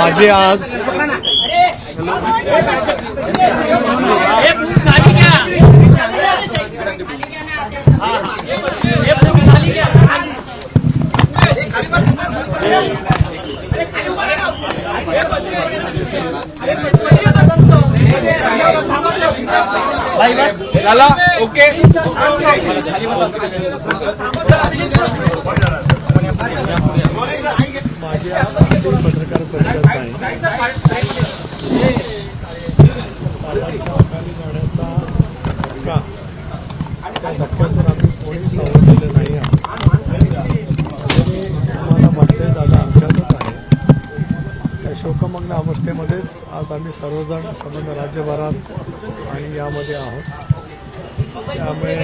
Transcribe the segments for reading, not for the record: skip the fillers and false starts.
माझे आज झाला ओके माझी आज पत्रकार परिषद नाही बाबांच्या अकाली जाण्याचा धक्का त्या धक्क्यातून आम्ही कोणी सावरलेलं नाही आहोत. आम्हाला वाटतंय दादा आमच्यातच आहे. त्या शोकमग्न अवस्थेमध्येच आज आम्ही सर्वजण संबंध राज्यभरात आणि यामध्ये आहोत. त्यामुळे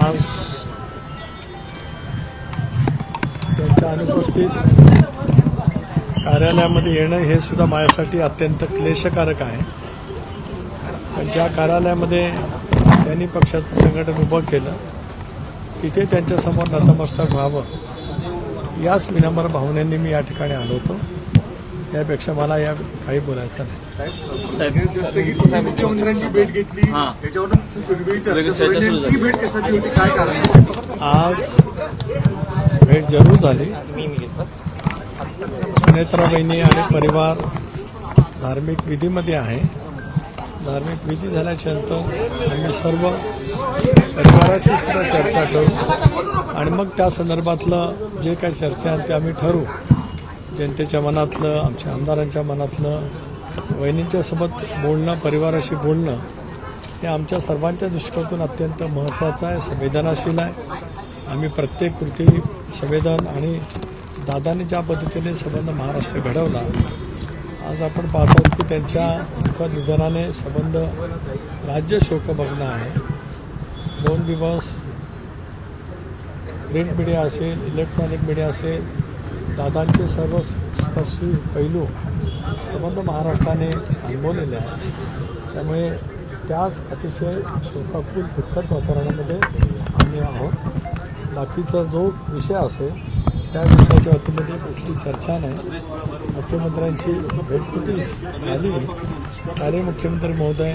आज त्यांच्या अनुपस्थित कार्यालयामध्ये येणं हे सुद्धा माझ्यासाठी अत्यंत क्लेशकारक आहे. पण ज्या कार्यालयामध्ये त्यांनी पक्षाचं संघटन उभं केलं तिथे त्यांच्यासमोर नतमस्तक व्हावं याच विनम्र भावनेने मी या ठिकाणी आलो होतो. यापेक्षा मला या काही बोलायचं नाही. मुख्यमंत्र्यांची भेट घेतली त्याच्यावरून भेट कशाची होती काय कारण आज भेट जरूर झाली. सुनेत्रा बहिणी आणि परिवार धार्मिक विधीमध्ये आहे. धार्मिक विधी झाल्याच्या नंतर आम्ही सर्व परिवाराशी सुद्धा चर्चा करू आणि मग त्या संदर्भातलं जे काही चर्चा आहे ते आम्ही ठरवू. जनतेच्या मनातलं, आमच्या आमदारांच्या मनातलं, वहिनींच्या सोबत बोलणं, परिवाराशी बोलणं हे आमच्या सर्वांच्या दृष्टीकोनातून अत्यंत महत्त्वाचं आहे, संवेदनाशील आहे. आम्ही प्रत्येक कृती संवेदन आणि दादांनी ज्या पद्धतीने संबंध महाराष्ट्र घडवला आज आपण पाहतो की त्यांच्या दुःखद निधनाने संबंध राज्य शोकमग्न आहे. 2 दिवस प्रिंट मीडिया असेल, इलेक्ट्रॉनिक मीडिया असेल, दादांचे सर्व स्पर्शी पैलू संबंध महाराष्ट्राने अनुभवलेले आहे. त्यामुळे त्याच अतिशय शोकाकुल दुःखद वातावरणामध्ये आम्ही आहोत. बाकीचा जो विषय असेल त्या विषयाच्या वतीमध्ये कुठली चर्चा नाही. मुख्यमंत्र्यांची भेटकुटी झाली. कार्य मुख्यमंत्री महोदय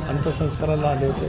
अंत्यसंस्काराला आले होते.